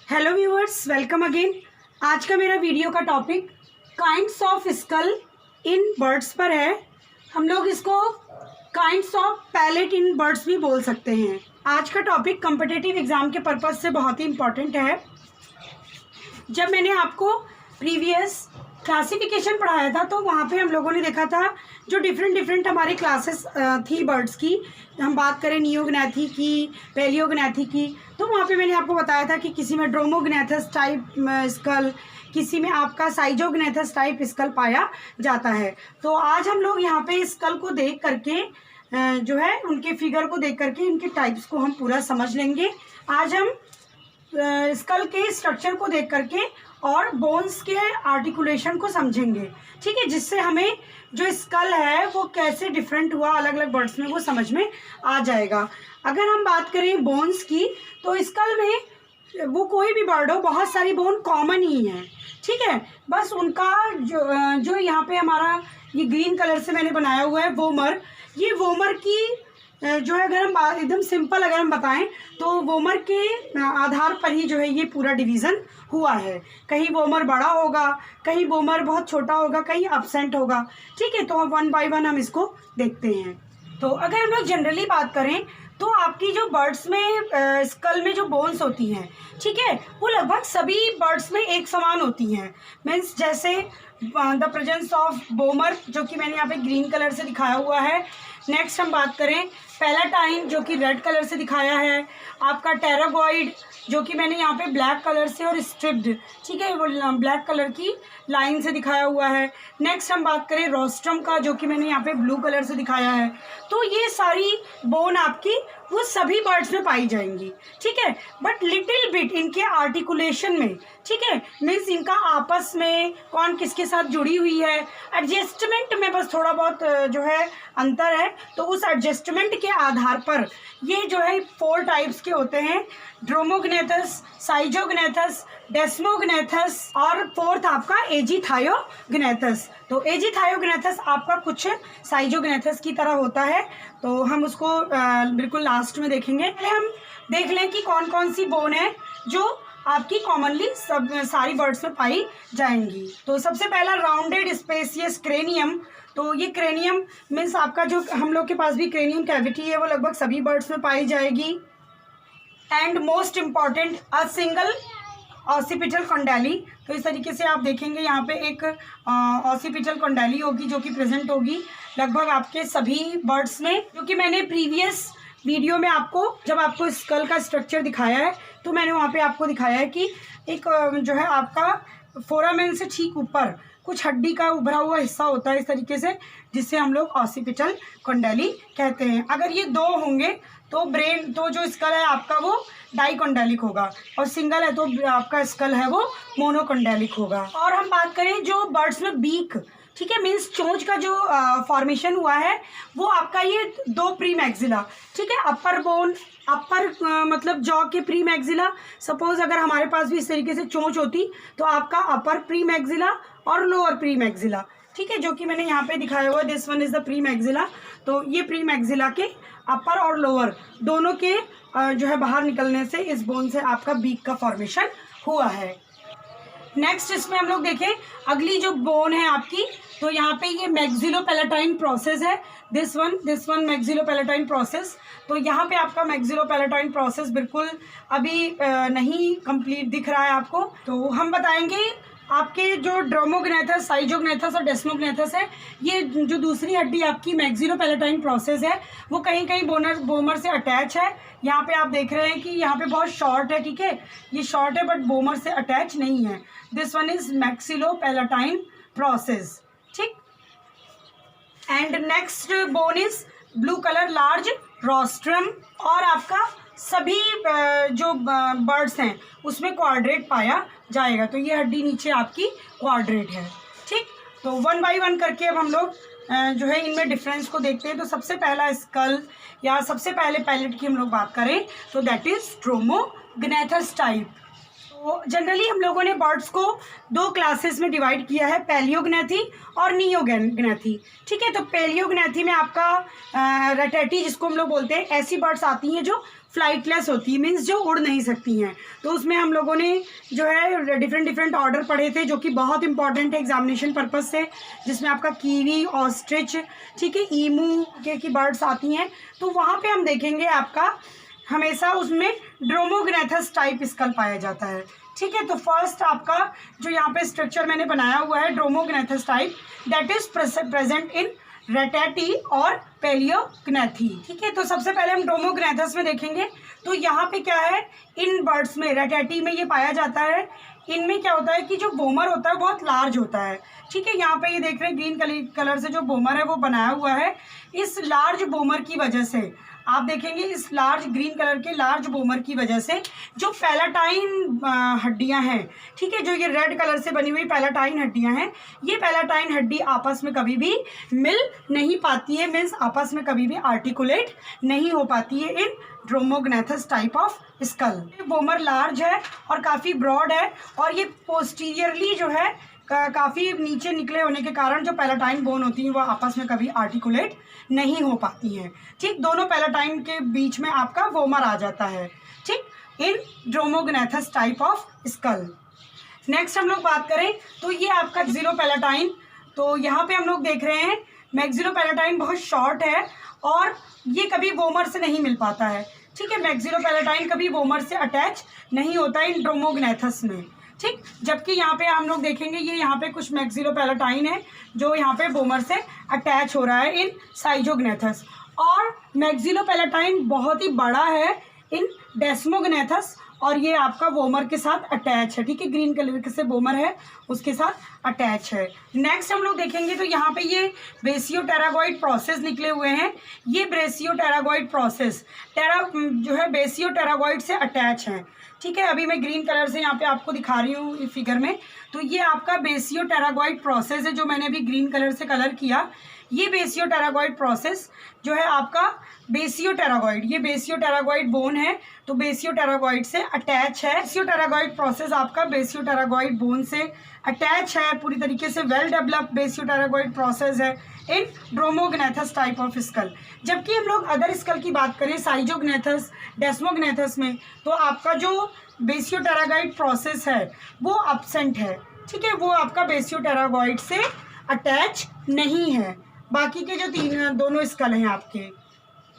Hello viewers, welcome again. आज का मेरा वीडियो का topic kinds of skull in birds पर है। हम लोग इसको kinds of palate in birds भी बोल सकते हैं। आज का टॉपिक कॉम्पिटिटिव एग्ज़ाम के पर्पज़ से बहुत ही इम्पॉर्टेंट है। जब मैंने आपको प्रीवियस क्लासिफिकेशन पढ़ाया था तो वहाँ पे हम लोगों ने देखा था जो डिफरेंट हमारी क्लासेस थी बर्ड्स की। हम बात करें नियोग्नैथी की, पैलियोग्नैथी की, तो वहाँ पे मैंने आपको बताया था कि किसी में ड्रोमोग्नैथस टाइप स्कल, किसी में आपका साइजोग्नैथस टाइप स्कल पाया जाता है। तो आज हम लोग यहाँ पे स्कल को देख करके जो है उनके फिगर को देख करके इनके टाइप्स को हम पूरा समझ लेंगे। आज हम स्कल के स्ट्रक्चर को देख करके और बोन्स के आर्टिकुलेशन को समझेंगे, ठीक है, जिससे हमें जो स्कल है वो कैसे डिफरेंट हुआ अलग अलग बर्ड्स में वो समझ में आ जाएगा। अगर हम बात करें बोन्स की तो स्कल में वो कोई भी बर्ड हो, बहुत सारी बोन कॉमन ही है, ठीक है। बस उनका जो यहाँ पे हमारा ये ग्रीन कलर से मैंने बनाया हुआ है वोमर, ये वोमर की जो है अगर हम एकदम सिंपल अगर हम बताएं तो वोमर के आधार पर ही जो है ये पूरा डिवीज़न हुआ है। कहीं वोमर बड़ा होगा, कहीं वोमर बहुत छोटा होगा, कहीं एब्सेंट होगा, ठीक है। तो हम वन बाय वन हम इसको देखते हैं। तो अगर हम लोग जनरली बात करें तो आपकी जो बर्ड्स में स्कल में जो बोन्स होती हैं, ठीक है, वो लगभग सभी बर्ड्स में एक समान होती हैं। मीन्स जैसे द प्रेजेंस ऑफ बोमर जो कि मैंने यहाँ पे ग्रीन कलर से दिखाया हुआ है। नेक्स्ट हम बात करें पैलाटाइन जो कि रेड कलर से दिखाया है। आपका टेरागॉइड जो कि मैंने यहाँ पे ब्लैक कलर से और स्ट्रिप्ड, ठीक है, वो ब्लैक कलर की लाइन से दिखाया हुआ है। नेक्स्ट हम बात करें रोस्ट्रम का जो कि मैंने यहाँ पे ब्लू कलर से दिखाया है। तो ये सारी बोन आपकी वो सभी बर्ड्स में पाई जाएंगी, ठीक है, बट लिटिल बिट इनके आर्टिकुलेशन में, ठीक है, मीन्स इनका आपस में कौन किसके साथ जुड़ी हुई है, एडजस्टमेंट में बस थोड़ा बहुत जो है अंतर है। तो उस एडजस्टमेंट के आधार पर ये जो है 4 टाइप्स के होते हैं, ड्रोमोग्नेथस, साइजोग्नेथस, डेस्मोग्नेथस और फोर्थ आपका एजिथायोग्नेथस। तो एजिथायोग्नेथस आपका कुछ साइजोग्नेथस की तरह होता है, तो हम उसको बिल्कुल लास्ट में देखेंगे। पहले हम देख लें कि कौन कौन सी बोन है जो आपकी कॉमनली सब सारी बर्ड्स में पाई जाएंगी। तो सबसे पहला राउंडेड स्पेसियस क्रेनियम। तो ये क्रेनियम मीन्स आपका जो हम लोग के पास भी क्रेनियम कैविटी है वो लगभग सभी बर्ड्स में पाई जाएगी। And most important a single occipital condyle. तो इस तरीके से आप देखेंगे यहाँ पे एक ऑसिपिटल कंडाली होगी जो कि प्रेजेंट होगी लगभग आपके सभी बर्ड्स में। क्योंकि मैंने प्रीवियस वीडियो में आपको जब आपको स्कल का स्ट्रक्चर दिखाया है तो मैंने वहाँ पे आपको दिखाया है कि एक जो है आपका फोरामेन से ठीक ऊपर कुछ हड्डी का उभरा हुआ हिस्सा होता है इस तरीके से, जिससे हम लोग ऑसिपिटल कंडाली कहते हैं। अगर ये 2 होंगे तो ब्रेन तो जो स्कल है आपका वो डाइकोंडालिक होगा, और सिंगल है तो आपका स्कल है वो मोनोकोंडालिक होगा। और हम बात करें जो बर्ड्स में बीक, ठीक है, मीन्स चोंच का जो फॉर्मेशन हुआ है वो आपका ये 2 प्री मैक्सिला, ठीक है, अपर बोन, अपर मतलब जॉ के प्री मैक्सिला। सपोज अगर हमारे पास भी इस तरीके से चोंच होती तो आपका अपर प्री मैक्सिला और लोअर प्री मैक्सिला, ठीक है, जो कि मैंने यहाँ पे दिखाया हुआ, this one is the pre maxilla. तो ये प्री मैक्सिला के अपर और लोअर दोनों के जो है बाहर निकलने से इस बोन से आपका बीक का फॉर्मेशन हुआ है। नेक्स्ट इसमें हम लोग देखें अगली जो बोन है आपकी, तो यहाँ पे ये मैक्सिलोपैलेटाइन प्रोसेस है, दिस वन मैक्सिलोपैलेटाइन प्रोसेस। तो यहाँ पे आपका मैक्सिलोपैलेटाइन प्रोसेस बिल्कुल अभी नहीं कंप्लीट दिख रहा है आपको। तो हम बताएंगे आपके जो ड्रोमोग्नेथस, साइजोग्नेथस और डेस्मोग्नेथस है, ये जो दूसरी हड्डी आपकी मैक्सिलोपैलेटाइन प्रोसेस है वो कहीं कहीं बोमर से अटैच है। यहाँ पे आप देख रहे हैं कि यहाँ पे बहुत शॉर्ट है, ठीक है, ये शॉर्ट है बट बोमर से अटैच नहीं है। दिस वन इज मैक्सिलोपैलेटाइन प्रोसेस, ठीक। And next bone is blue colour large rostrum. और आपका सभी जो बर्ड्स हैं उसमें क्वाड्रेट पाया जाएगा, तो ये हड्डी नीचे आपकी क्वाड्रेट है, ठीक। तो वन बाय वन करके अब हम लोग जो है इनमें डिफरेंस को देखते हैं। तो सबसे पहला स्कल या सबसे पहले पैलेट की हम लोग बात करें तो दैट इज ड्रोमोग्नेथस टाइप। जनरली हम लोगों ने बर्ड्स को दो क्लासेस में डिवाइड किया है, पैलियोग्नैथी और नियोग्नैथी। ठीक है, तो पैलियोग्नैथी में आपका रटैटी जिसको हम लोग बोलते हैं, ऐसी बर्ड्स आती हैं जो फ्लाइटलेस होती है, मीन्स जो उड़ नहीं सकती हैं। तो उसमें हम लोगों ने जो है डिफरेंट ऑर्डर पढ़े थे जो कि बहुत इंपॉर्टेंट है एग्जामिनेशन पर्पस से, जिसमें आपका कीवी, ऑस्ट्रिच, ठीक है, ईमू की बर्ड्स आती हैं। तो वहाँ पे हम देखेंगे आपका हमेशा उसमें ड्रोमोग्नैथस टाइप स्कल पाया जाता है। ठीक है, तो फर्स्ट आपका जो यहाँ पे स्ट्रक्चर मैंने बनाया हुआ है dromaeognathous type, that is present in Ratitae और पैलियोग्नैथी। ठीक है, तो सबसे पहले हम ड्रोमोग्नैथस में देखेंगे। तो यहाँ पे क्या है, इन बर्ड्स में रटैटी में ये पाया जाता है। इनमें क्या होता है कि जो बोमर होता है बहुत लार्ज होता है। ठीक है, यहाँ पे ये देख रहे हैं ग्रीन कलर से जो बोमर है वो बनाया हुआ है। इस लार्ज बोमर की वजह से आप देखेंगे, इस लार्ज ग्रीन कलर के लार्ज बोमर की वजह से जो पैलाटाइन हड्डियां हैं, ठीक है, जो ये रेड कलर से बनी हुई पैलाटाइन हड्डियां हैं, ये पैलाटाइन हड्डी आपस में कभी भी मिल नहीं पाती है, मीन्स आपस में कभी भी आर्टिकुलेट नहीं हो पाती है in dromaeognathous type of skull. Vomer large है और काफ़ी ब्रॉड है, और ये पोस्टीरियरली जो है काफ़ी नीचे निकले होने के कारण जो पैलाटाइन बोन होती हैं वो आपस में कभी आर्टिकुलेट नहीं हो पाती हैं। ठीक, दोनों पैलाटाइन के बीच में आपका वोमर आ जाता है। ठीक, इन dromaeognathous type of school. Next हम लोग बात करें तो ये आपका मैक्सिलोपैलाटाइन। तो यहाँ पे हम लोग देख रहे हैं मैक्सिलोपैलाटाइन बहुत शॉर्ट है और ये कभी वोमर से नहीं मिल पाता है। ठीक है, मैक्सिलोपैलाटाइन कभी वोमर से अटैच नहीं होता इन ड्रोमोग्नैथस में। ठीक, जबकि यहाँ पे हम लोग देखेंगे ये यहाँ पे कुछ मैक्सिलोपैलाटाइन है जो यहाँ पे वोमर से अटैच हो रहा है इन साइजोग्नैथस, और मैक्सिलोपैलाटाइन बहुत ही बड़ा है इन डेस्मोग्नैथस, और ये आपका वोमर के साथ अटैच है। ठीक है, ग्रीन कलर से वोमर है उसके साथ अटैच है। नेक्स्ट हम लोग देखेंगे तो यहाँ पे ये बेसियोटेरागोइड प्रोसेस निकले हुए हैं। ये बेसियोटेरागोइड प्रोसेस जो है बेसियोटेरागोइड से अटैच है। ठीक है, अभी मैं ग्रीन कलर से यहाँ पे आपको दिखा रही हूँ फिगर में। तो ये आपका बेसियोटेरागोइड प्रोसेस है जो मैंने अभी ग्रीन कलर से कलर किया। ये बेसियोटेरागोइड प्रोसेस जो है आपका बेसियोटेरागोइड, ये बेसियोटेरागोइड बोन है तो बेसियोटेरागोइड से अटैच है। बेसियोटेरागोइड प्रोसेस आपका बेसियोटेरागोइड बोन से अटैच है, पूरी तरीके से वेल डेवलप्ड बेसियोटेरागोइड प्रोसेस है in dromaeognathous type of school. जबकि हम लोग अदर स्कल की बात करें साइजोग्नैथस, डेस्मोग्नैथस में, तो आपका जो बेसियोटेरागोइड प्रोसेस है वो एब्सेंट है। ठीक है, वो आपका बेसियोटेरागोइड से अटैच नहीं है, बाकी के जो दोनों स्कल हैं आपके।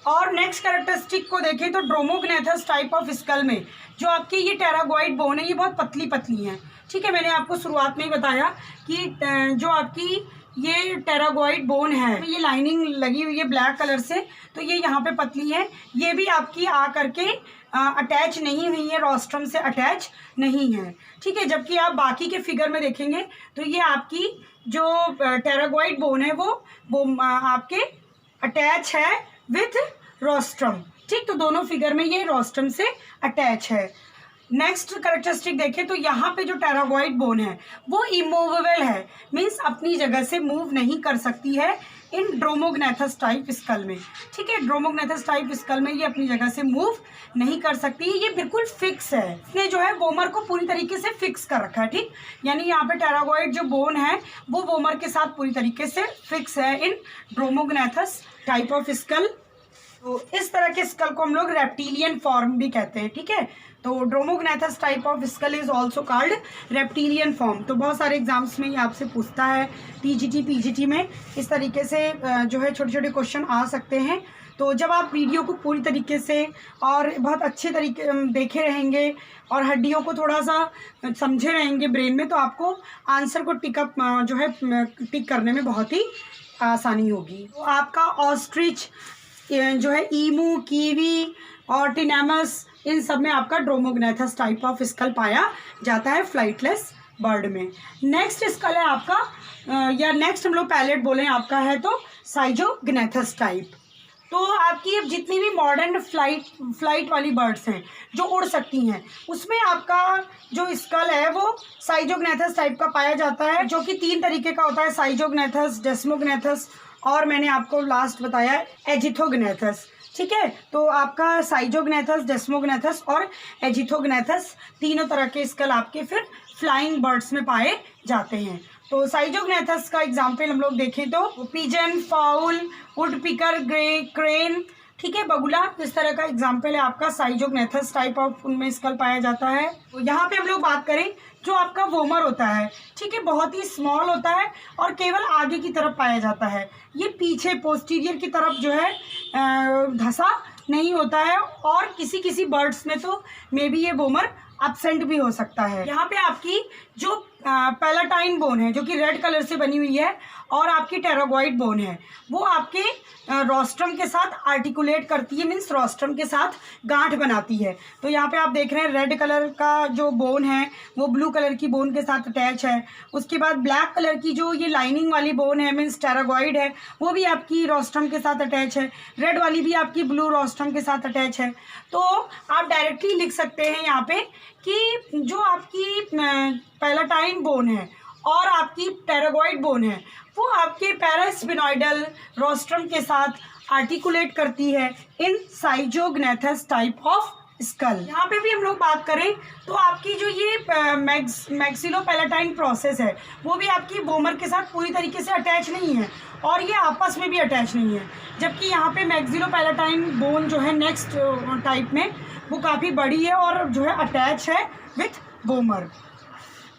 और नेक्स्ट कैरेक्टरिस्टिक को देखें तो ड्रोमोग्नैथस टाइप ऑफ स्कल में जो आपकी ये टेरागोइड बोन है ये बहुत पतली पतली हैं। ठीक है, मैंने आपको शुरुआत में ही बताया कि जो आपकी ये टेरागोइड बोन है ये लाइनिंग लगी हुई है ब्लैक कलर से, तो ये यहाँ पे पतली है, ये भी आपकी आ करके अटैच नहीं हुई है, रोस्ट्रम से अटैच नहीं है। ठीक है, जबकि आप बाकी के फिगर में देखेंगे तो ये आपकी जो टेरागोइड बोन है वो आपके अटैच है विथ रोस्ट्रम। ठीक, तो दोनों फिगर में ये रोस्ट्रम से अटैच है। नेक्स्ट कैरेक्टरिस्टिक देखें तो यहाँ पे जो टेरागोइड बोन है वो इमूवेबल है, मीन्स अपनी जगह से मूव नहीं कर सकती है इन ड्रोमोग्नैथस टाइप स्कल में। ठीक है, ड्रोमोग्नैथस टाइप स्कल में ये अपनी जगह से मूव नहीं कर सकती, ये बिल्कुल फिक्स है। इसने जो है वोमर को पूरी तरीके से फिक्स कर रखा है। ठीक, यानी यहाँ पे टेरागोइड जो बोन है वो वोमर के साथ पूरी तरीके से फिक्स है in dromaeognathous type of skull. तो इस तरह के स्कल को हम लोग रेप्टिलियन फॉर्म भी कहते हैं। ठीक है, तो dromaeognathous type of skull is also called reptilian form. तो बहुत सारे एग्जाम्स में ये आपसे पूछता है, टीजीटी पीजीटी में इस तरीके से जो है छोटे छोटे क्वेश्चन आ सकते हैं। तो जब आप वीडियो को पूरी तरीके से और बहुत अच्छे तरीके देखे रहेंगे और हड्डियों को थोड़ा सा समझे रहेंगे ब्रेन में, तो आपको आंसर को टिक करने में बहुत ही आसानी होगी। तो आपका ऑस्ट्रिच जो है, ईमू, कीवी और टिनेमस, इन सब में आपका ड्रोमोग्नैथस टाइप ऑफ स्कल पाया जाता है फ्लाइटलेस बर्ड में। नेक्स्ट स्कल है आपका या नेक्स्ट हम लोग पैलेट बोलें आपका है तो साइजोग्नैथस टाइप। तो आपकी अब जितनी भी मॉडर्न फ्लाइट वाली बर्ड्स हैं जो उड़ सकती हैं उसमें आपका जो स्कल है वो साइजोग्नैथस टाइप का पाया जाता है, जो कि 3 तरीके का होता है, साइजोग्नैथस, डेस्मोग्नैथस और मैंने आपको लास्ट बताया एजिथोग्नैथस। ठीक है। तो आपका साइजोग्नेथस, डेस्मोग्नेथस और एजिथोग्नेथस तीनों तरह के स्कल आपके फिर फ्लाइंग बर्ड्स में पाए जाते हैं। तो साइजोग्नेथस का एग्जाम्पल हम लोग देखें तो pigeon, foul, would picker, grey, crane, ठीक है, बगुला, इस तरह का एग्जाम्पल है आपका साइजोग्नेथस टाइप ऑफ उनमें स्कल पाया जाता है। तो यहाँ पे हम लोग बात करें जो आपका वोमर होता है, ठीक है, बहुत ही स्मॉल होता है और केवल आगे की तरफ पाया जाता है। ये पीछे पोस्टीरियर की तरफ जो है धंसा नहीं होता है और किसी किसी बर्ड्स में तो मे बी ये वोमर एब्सेंट भी हो सकता है। यहाँ पे आपकी जो पैलाटाइन बोन है जो कि रेड कलर से बनी हुई है और आपकी टेरागोइड बोन है वो आपके रोस्ट्रम के साथ आर्टिकुलेट करती है, मीन्स रोस्ट्रम के साथ गांठ बनाती है। तो यहाँ पे आप देख रहे हैं रेड कलर का जो बोन है वो ब्लू कलर की बोन के साथ अटैच है। उसके बाद ब्लैक कलर की जो ये लाइनिंग वाली बोन है मीन्स टेरागोइड है वो भी आपकी रोस्ट्रम के साथ अटैच है। रेड वाली भी आपकी ब्लू रोस्ट्रम के साथ अटैच है। तो आप डायरेक्टली लिख सकते हैं यहाँ पे कि जो आपकी पैलाटाइन बोन है और आपकी टेरागोइड बोन है वो आपके पैरास्पिनॉइडल रोस्ट्रम के साथ आर्टिकुलेट करती है इन साइजोग्नेथस टाइप ऑफ स्कल। यहाँ पे भी हम लोग बात करें तो आपकी जो ये मैक्सिलोपैलेटाइन प्रोसेस है वो भी आपकी वोमर के साथ पूरी तरीके से अटैच नहीं है और ये आपस में भी अटैच नहीं है, जबकि यहाँ पे मैक्सिलोपैलेटाइन बोन जो है नेक्स्ट टाइप में वो काफ़ी बड़ी है और जो है अटैच है विथ वोमर।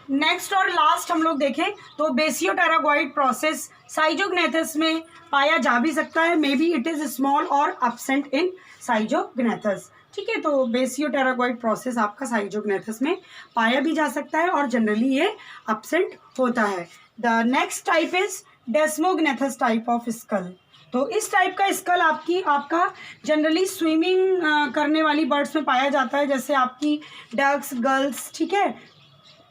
नेक्स्ट और लास्ट हम लोग देखें तो बेसियोटेरागोइड प्रोसेस साइजोग्नेथस में पाया जा भी सकता है, may be it is small और एब्सेंट इन साइजोग्नेथस, ठीक है। तो बेसियोटेरागोइड प्रोसेस आपका साइजोग्नेथस में पाया भी जा सकता है और जनरली ये एब्सेंट होता है। The next type is desmognathous type of skull. तो इस टाइप का स्कल आपका जनरली स्विमिंग करने वाली बर्ड्स में पाया जाता है, जैसे आपकी डक्स, गल्स, ठीक है,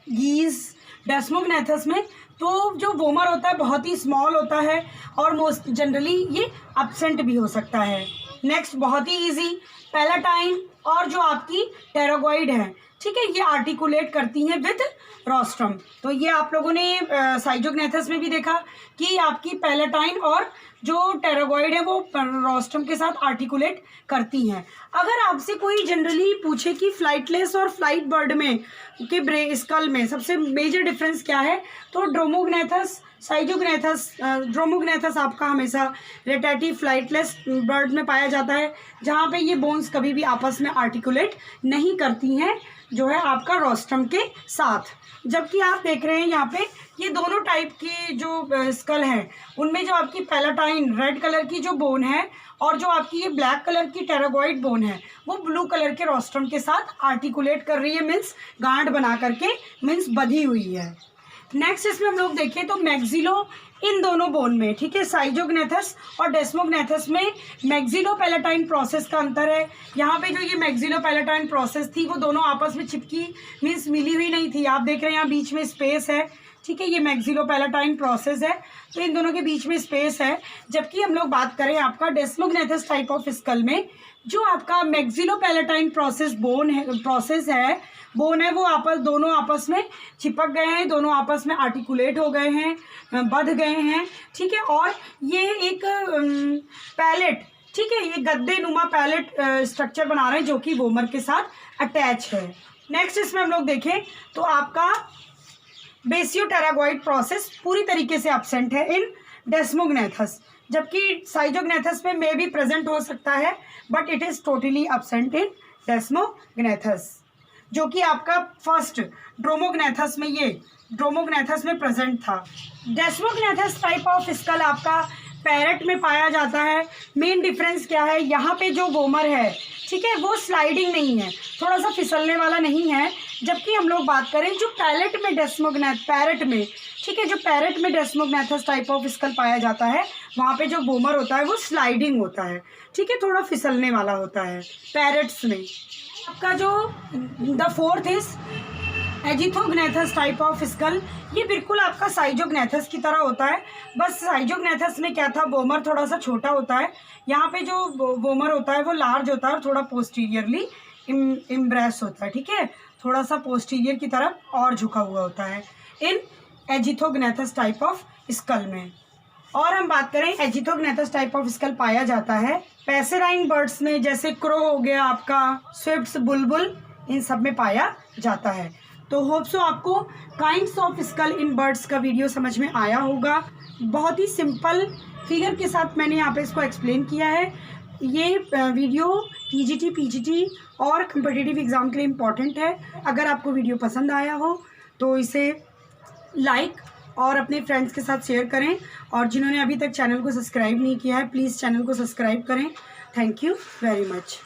गीज। डेस्मोग्नेथस में तो जो वोमर होता है बहुत ही स्मॉल होता है और मोस्ट जनरली ये एब्सेंट भी हो सकता है। नेक्स्ट बहुत ही इजी, पैलाटाइन और जो आपकी टेरागोइड है, ठीक है, ये आर्टिकुलेट करती हैं विद रोस्ट्रम। तो ये आप लोगों ने साइजोग्नेथस में भी देखा कि आपकी पैलाटाइन और जो टेरागोइड है वो रोस्ट्रम के साथ आर्टिकुलेट करती हैं। अगर आपसे कोई जनरली पूछे कि फ्लाइटलेस और फ्लाइट बर्ड में के स्कल में सबसे मेजर डिफरेंस क्या है, तो ड्रोमोग्नेथस, साइजोग्नेथस, ड्रोमोग्नेथस आपका हमेशा रोटेटिव फ्लाइटलेस बर्ड में पाया जाता है जहाँ पे ये बोन्स कभी भी आपस में आर्टिकुलेट नहीं करती हैं जो है आपका रोस्ट्रम के साथ। जबकि आप देख रहे हैं यहाँ पे ये दोनों टाइप की जो स्कल हैं उनमें जो आपकी पैलाटाइन रेड कलर की जो बोन है और जो आपकी ये ब्लैक कलर की टेरागोइड बोन है वो ब्लू कलर के रोस्ट्रम के साथ आर्टिकुलेट कर रही है, मीन्स गांठ बना करके, मीन्स बधी हुई है। नेक्स्ट इसमें हम लोग देखें तो मैक्सिलो इन दोनों बोन में, ठीक है, साइजोग्नेथस और डेस्मोग्नेथस में मैक्सिलोपैलेटाइन प्रोसेस का अंतर है। यहाँ पे जो ये मैक्सिलोपैलेटाइन प्रोसेस थी वो दोनों आपस में चिपकी मीन्स मिली हुई नहीं थी। आप देख रहे हैं यहाँ बीच में स्पेस है, ठीक है, ये मैक्सिलोपैलेटाइन प्रोसेस है तो इन दोनों के बीच में स्पेस है। जबकि हम लोग बात करें आपका डेस्मोग्नेथस टाइप ऑफ स्कल में जो आपका मैक्सिलोपैलेटाइन प्रोसेस है वो दोनों आपस में चिपक गए हैं, दोनों आपस में आर्टिकुलेट हो गए हैं, बंध गए हैं, ठीक है। और ये एक पैलेट, ठीक है, ये गद्दे नुमा पैलेट स्ट्रक्चर बना रहे हैं जो कि वोमर के साथ अटैच है। नेक्स्ट इसमें हम लोग देखें तो आपका बेसियोटेरागोइड प्रोसेस पूरी तरीके से एब्सेंट है इन डेस्मोग्नेथस, जबकि साइजोग्नेथस में मे भी प्रेजेंट हो सकता है but it is totally absent in desmognathous, जो कि आपका फर्स्ट ड्रोमोग्नेथस में प्रेजेंट था। डेस्मोग्नेथस टाइप ऑफ स्कल आपका पैरेट में पाया जाता है। मेन डिफरेंस क्या है, यहाँ पे जो वोमर है, ठीक है, वो स्लाइडिंग नहीं है, थोड़ा सा फिसलने वाला नहीं है। जबकि हम लोग बात करें जो पैरेट में डेस्मोग्नेथस टाइप ऑफ स्कल पाया जाता है वहाँ पे जो वोमर होता है वो स्लाइडिंग होता है, ठीक है, थोड़ा फिसलने वाला होता है पैरेट्स में। आपका जो the fourth is aegithognathous type of skull, ये बिल्कुल आपका साइजोग्नेथस की तरह होता है, बस साइजोग्नेथस में क्या था, वोमर थोड़ा सा छोटा होता है, यहाँ पे जो वोमर होता है वो लार्ज होता है और थोड़ा पोस्टीरियरली इम्ब्रेस होता है, ठीक है, थोड़ा सा पोस्टीरियर की तरफ और झुका हुआ होता है इन एजिथोग्नेथस टाइप ऑफ स्कल में। और हम बात करें एजिथोग्नेथस टाइप ऑफ स्कल पाया जाता है पैसेराइन बर्ड्स में, जैसे क्रो हो गया आपका, स्विफ्ट्स, बुलबुल, इन सब में पाया जाता है। तो होप सो आपको kinds of skull in birds का वीडियो समझ में आया होगा। बहुत ही सिंपल फिगर के साथ मैंने यहाँ पे इसको एक्सप्लेन किया है। ये वीडियो टीजीटी, पीजीटी और कम्पिटिटिव एग्ज़ाम के लिए इम्पॉर्टेंट है। अगर आपको वीडियो पसंद आया हो तो इसे लाइक और अपने फ्रेंड्स के साथ शेयर करें, और जिन्होंने अभी तक चैनल को सब्सक्राइब नहीं किया है प्लीज़ चैनल को सब्सक्राइब करें। Thank you very much.